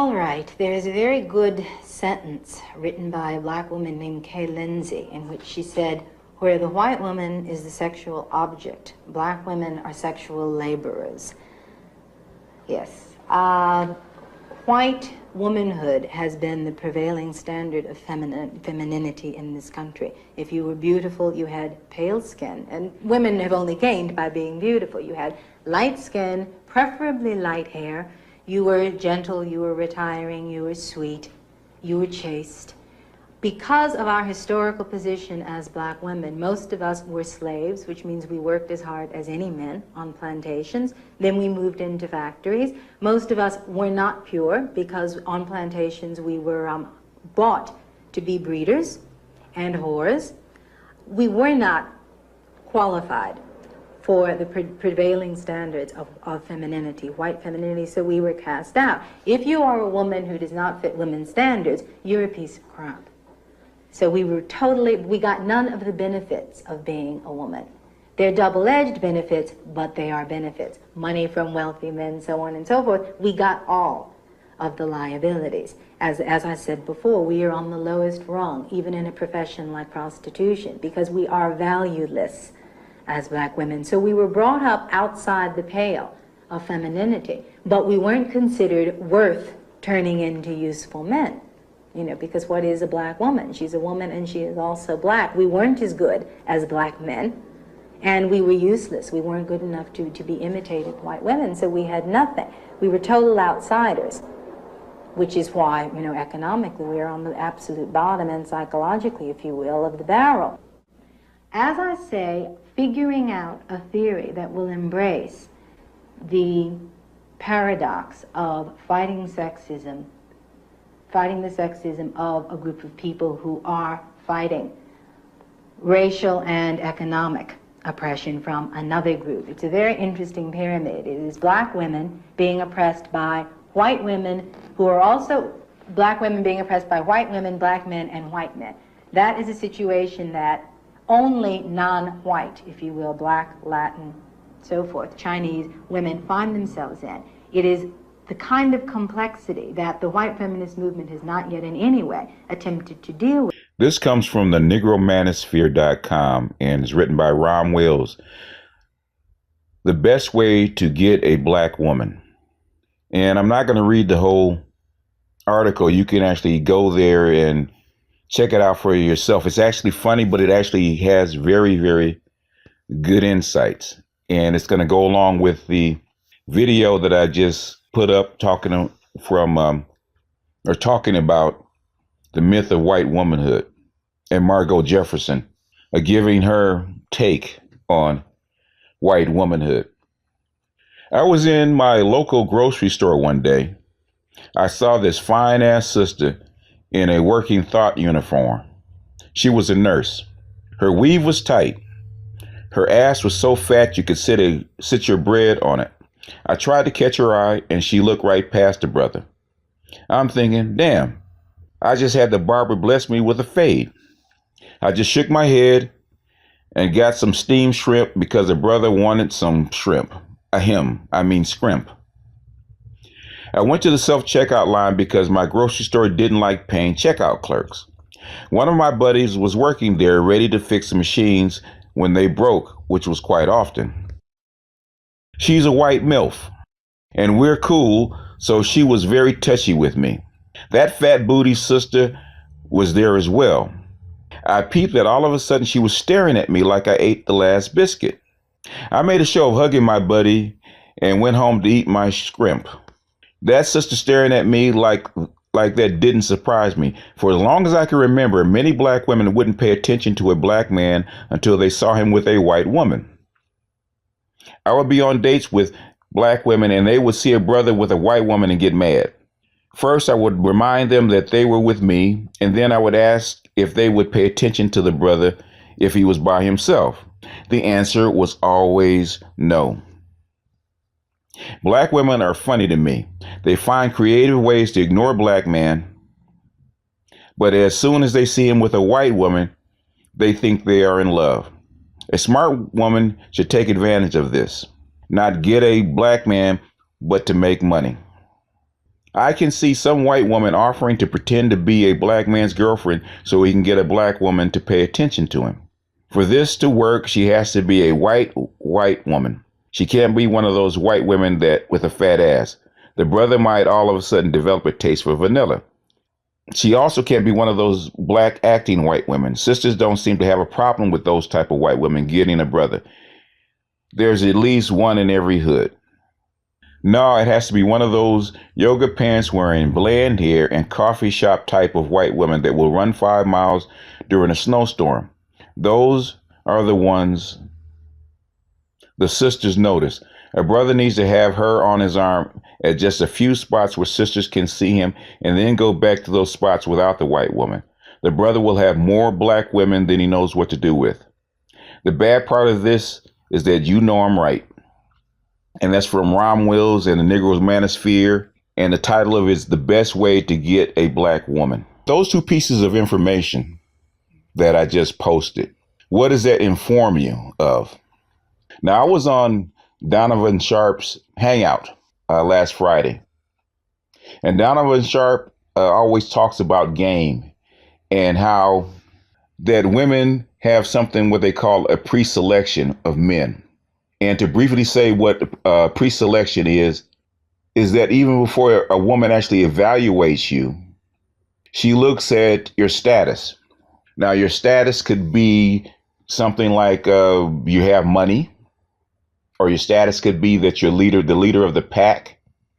All right, there's a very good sentence written by a black woman named Kay Lindsay in which she said, where the white woman is the sexual object, black women are sexual laborers. Yes. White womanhood has been the prevailing standard of femininity in this country. If you were beautiful, you had pale skin, and women have only gained by being beautiful. You had light skin, preferably light hair. You were gentle, you were retiring, you were sweet, you were chaste. Because of our historical position as black women, most of us were slaves, which means we worked as hard as any men on plantations. Then we moved into factories. Most of us were not pure because on plantations we were bought to be breeders and whores. We were not qualified for the prevailing standards of femininity, white femininity, so we were cast out. If you are a woman who does not fit women's standards, you're a piece of crap. So we got none of the benefits of being a woman. They're double-edged benefits, but they are benefits. Money from wealthy men, so on and so forth. We got all of the liabilities. As I said before, we are on the lowest rung, even in a profession like prostitution, because we are valueless as black women. So we were brought up outside the pale of femininity, but we weren't considered worth turning into useful men. You know, because what is a black woman? She's a woman and she is also black. We weren't as good as black men, and we were useless. We weren't good enough to be imitated white women, so we had nothing. We were total outsiders, which is why, you know, economically we are on the absolute bottom, and psychologically, if you will, of the barrel. As I say, figuring out a theory that will embrace the paradox of fighting the sexism of a group of people who are fighting racial and economic oppression from another group. It's a very interesting pyramid. It is black women being oppressed by white women who are also black women being oppressed by white women, black men, and white men. That is a situation that only non-white, if you will, black, Latin, so forth, Chinese women find themselves in. It is the kind of complexity that the white feminist movement has not yet in any way attempted to deal with. This comes from the negromanosphere.com and is written by Ron Wells. The best way to get a black woman. And I'm not going to read the whole article. You can actually go there and check it out for yourself. It's actually funny, but it actually has very, very good insights. And it's going to go along with the video that I just put up talking about the myth of white womanhood and Margot Jefferson giving her take on white womanhood. I was in my local grocery store one day. I saw this fine ass sister in a working thought uniform. She was a nurse. Her weave was tight. Her ass was so fat you could sit your bread on it. I tried to catch her eye and she looked right past the brother. I'm thinking, damn, I just had the barber bless me with a fade. I just shook my head and got some steamed shrimp because the brother wanted some shrimp. Scrimp. I went to the self-checkout line because my grocery store didn't like paying checkout clerks. One of my buddies was working there ready to fix the machines when they broke, which was quite often. She's a white MILF, and we're cool, so she was very touchy with me. That fat booty sister was there as well. I peeped that all of a sudden she was staring at me like I ate the last biscuit. I made a show of hugging my buddy and went home to eat my scrimp. That sister staring at me like that didn't surprise me. For as long as I can remember, many black women wouldn't pay attention to a black man until they saw him with a white woman. I would be on dates with black women and they would see a brother with a white woman and get mad. First, I would remind them that they were with me, and then I would ask if they would pay attention to the brother if he was by himself. The answer was always no. Black women are funny to me. They find creative ways to ignore a black man, but as soon as they see him with a white woman, they think they are in love. A smart woman should take advantage of this, not get a black man, but to make money. I can see some white woman offering to pretend to be a black man's girlfriend so he can get a black woman to pay attention to him. For this to work, she has to be a white woman. She can't be one of those white women that with a fat ass. The brother might all of a sudden develop a taste for vanilla. She also can't be one of those black acting white women. Sisters don't seem to have a problem with those type of white women getting a brother. There's at least one in every hood. No, it has to be one of those yoga pants wearing blonde hair and coffee shop type of white women that will run 5 miles during a snowstorm. Those are the ones the sisters notice. A brother needs to have her on his arm at just a few spots where sisters can see him and then go back to those spots without the white woman. The brother will have more black women than he knows what to do with. The bad part of this is that you know I'm right. And that's from Ron Wills and the Negro's Manosphere. And the title of it is The Best Way to Get a Black Woman. Those two pieces of information that I just posted, what does that inform you of? Now, I was on Donovan Sharp's Hangout last Friday. And Donovan Sharp always talks about game and how that women have something what they call a pre-selection of men. And to briefly say what pre-selection is that even before a woman actually evaluates you, she looks at your status. Now, your status could be something like you have money, or your status could be that you're the leader of the pack.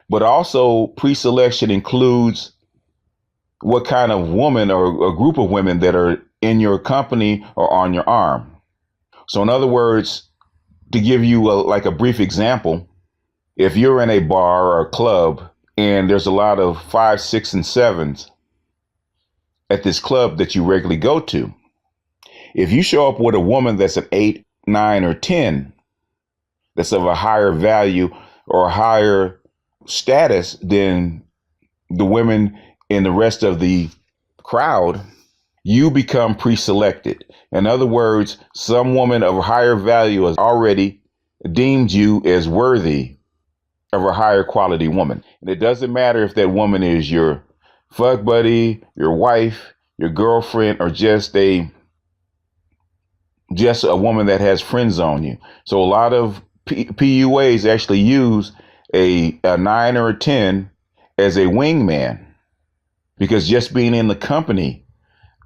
But also pre-selection includes what kind of woman or a group of women that are in your company or on your arm. So in other words, to give you like a brief example, if you're in a bar or a club and there's a lot of 5, 6, and 7s at this club that you regularly go to, if you show up with a woman that's an 8, 9, or 10, that's of a higher value or a higher status than the women in the rest of the crowd, you become pre-selected. In other words, some woman of a higher value has already deemed you as worthy of a higher quality woman. And it doesn't matter if that woman is your fuck buddy, your wife, your girlfriend, or just a woman that has friends on you. So a lot of PUAs actually use a 9 or a 10 as a wingman, because just being in the company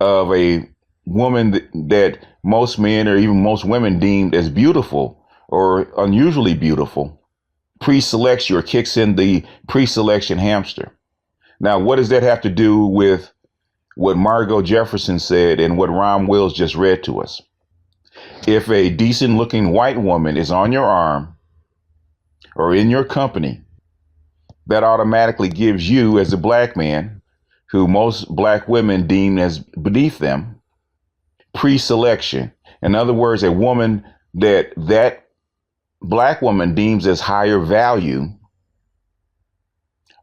of a woman that most men or even most women deemed as beautiful or unusually beautiful pre-selects you or kicks in the pre-selection hamster. Now, what does that have to do with what Margot Jefferson said and what Ron Wills just read to us? If a decent looking white woman is on your arm or in your company, that automatically gives you, as a black man, who most black women deem as beneath them, pre-selection. In other words, a woman that black woman deems as higher value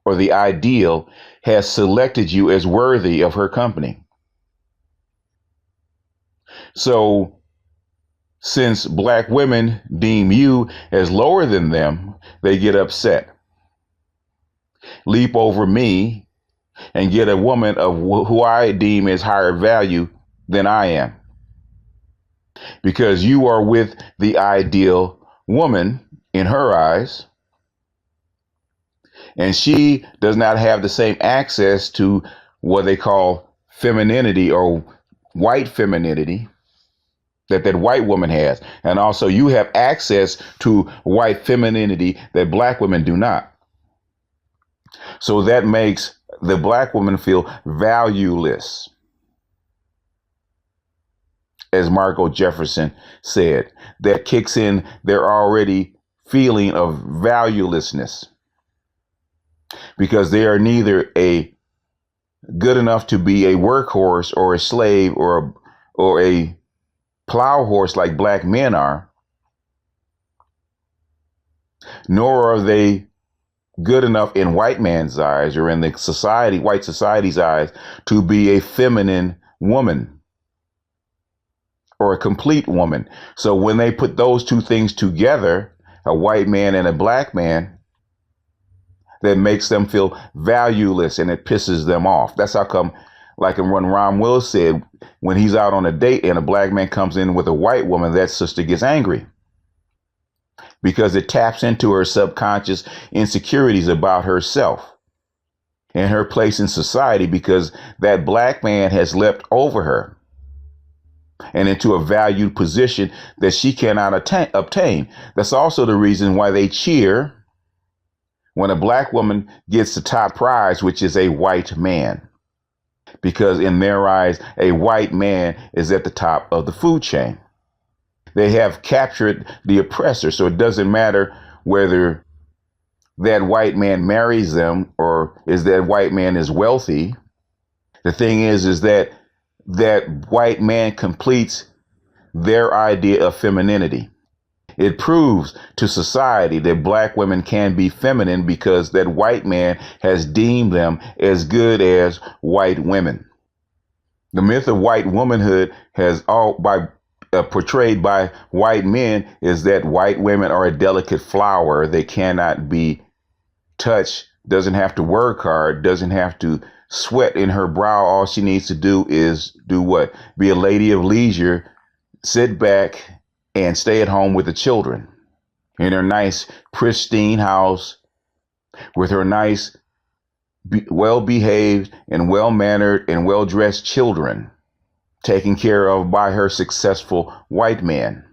or the ideal has selected you as worthy of her company. So since black women deem you as lower than them, they get upset, leap over me, and get a woman of who I deem as higher value than I am. Because you are with the ideal woman in her eyes, and she does not have the same access to what they call femininity or white femininity that white woman has. And also you have access to white femininity that black women do not. So that makes the black woman feel valueless. As Margot Jefferson said, that kicks in their already feeling of valuelessness, because they are neither a good enough to be a workhorse or a slave or a plow horse like black men are, nor are they good enough in white man's eyes or in the white society's eyes to be a feminine woman or a complete woman. So when they put those two things together, a white man and a black man, that makes them feel valueless and it pisses them off. That's how come, like when Ron Will said, when he's out on a date and a black man comes in with a white woman, that sister gets angry because it taps into her subconscious insecurities about herself and her place in society, because that black man has leapt over her and into a valued position that she cannot obtain. That's also the reason why they cheer when a black woman gets the top prize, which is a white man, because in their eyes, a white man is at the top of the food chain. They have captured the oppressor. So it doesn't matter whether that white man marries them or is that white man is wealthy. The thing is that that white man completes their idea of femininity. It proves to society that black women can be feminine because that white man has deemed them as good as white women. The myth of white womanhood has portrayed by white men is that white women are a delicate flower. They cannot be touched, doesn't have to work hard, doesn't have to sweat in her brow. All she needs to do is do what? Be a lady of leisure, sit back and stay at home with the children in her nice, pristine house with her nice, well-behaved and well-mannered and well-dressed children taken care of by her successful white man.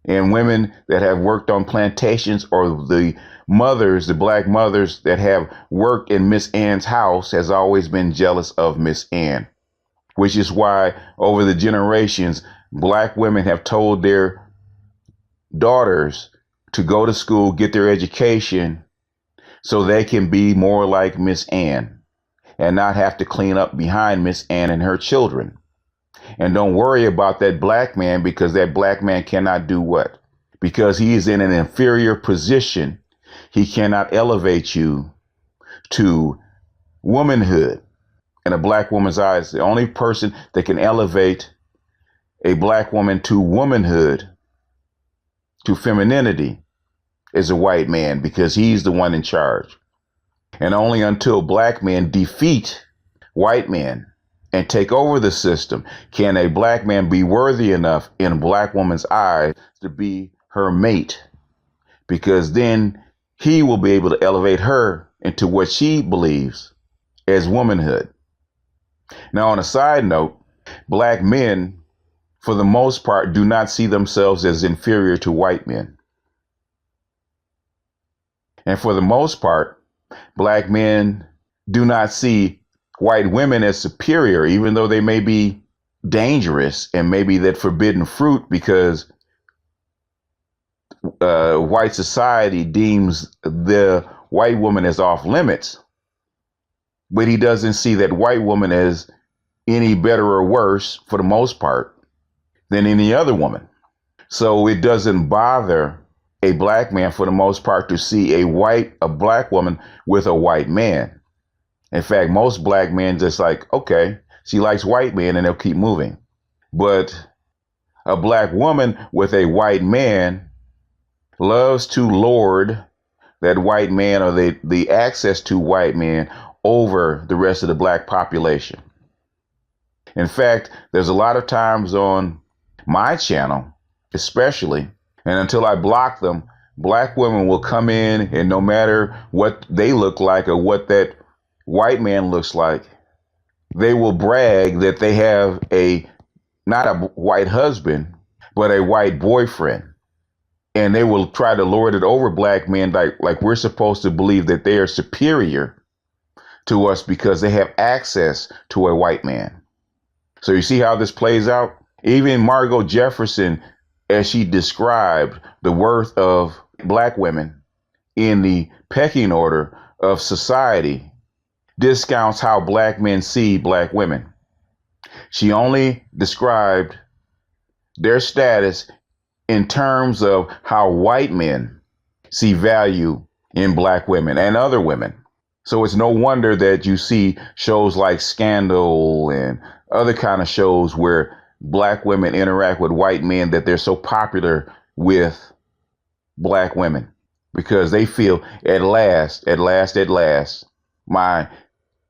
And women that have worked on plantations, or the mothers, the black mothers that have worked in Miss Ann's house, has always been jealous of Miss Ann, which is why over the generations, black women have told their daughters to go to school, get their education so they can be more like Miss Ann and not have to clean up behind Miss Ann and her children. And don't worry about that black man, because that black man cannot do what? Because he is in an inferior position. He cannot elevate you to womanhood. In a black woman's eyes, the only person that can elevate a black woman to womanhood, to femininity, is a white man, because he's the one in charge. And only until black men defeat white men and take over the system can a black man be worthy enough in a black woman's eyes to be her mate, because then he will be able to elevate her into what she believes as womanhood. Now, on a side note, black men, for the most part, do not see themselves as inferior to white men. And for the most part, black men do not see white women as superior, even though they may be dangerous and maybe that forbidden fruit, because white society deems the white woman as off limits. But he doesn't see that white woman as any better or worse, for the most part, than any other woman. So it doesn't bother a black man, for the most part, to see a black woman with a white man. In fact, most black men just like, okay, she likes white men, and they'll keep moving. But a black woman with a white man loves to lord that white man, or the access to white men, over the rest of the black population. In fact, there's a lot of times on my channel, especially, and until I block them, black women will come in, and no matter what they look like or what that white man looks like, they will brag that they have not a white husband, but a white boyfriend. And they will try to lord it over black men, like we're supposed to believe that they are superior to us because they have access to a white man. So you see how this plays out? Even Margot Jefferson, as she described the worth of black women in the pecking order of society, discounts how black men see black women. She only described their status in terms of how white men see value in black women and other women. So it's no wonder that you see shows like Scandal and other kind of shows where black women interact with white men, that they're so popular with black women, because they feel at last, my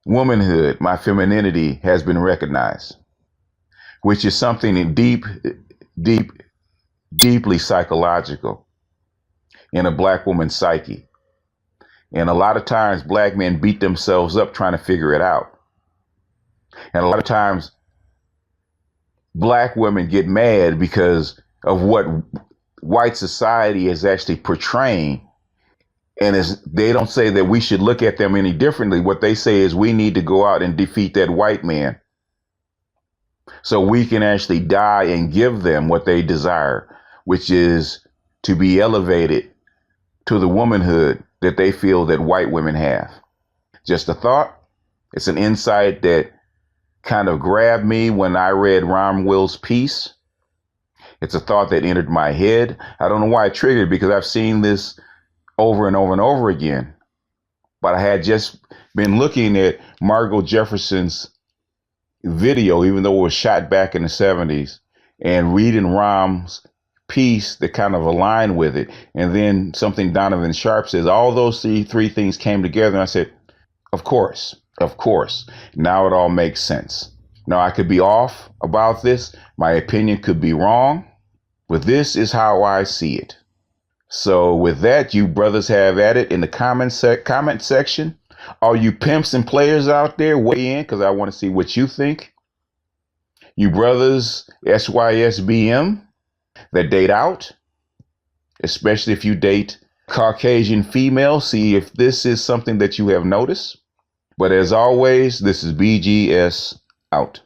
womanhood, my femininity has been recognized, which is something deep, deeply psychological in a black woman's psyche. And a lot of times black men beat themselves up trying to figure it out. And a lot of times black women get mad because of what white society is actually portraying. And they don't say that we should look at them any differently. What they say is we need to go out and defeat that white man so we can actually die and give them what they desire, which is to be elevated to the womanhood that they feel that white women have. Just a thought. It's an insight that kind of grabbed me when I read Ron Will's piece. It's a thought that entered my head. I don't know why it triggered, because I've seen this over and over and over again. But I had just been looking at Margot Jefferson's video, even though it was shot back in the 70s, and reading Rom's piece that kind of aligned with it. And then something Donovan Sharp says, all those three things came together. And I said, of course. Now it all makes sense. Now I could be off about this. My opinion could be wrong, but this is how I see it. So with that, you brothers have at it in the comment section. All you pimps and players out there, weigh in, because I want to see what you think. You brothers, SYSBM, that date out, especially if you date Caucasian females, see if this is something that you have noticed. But as always, this is BGS out.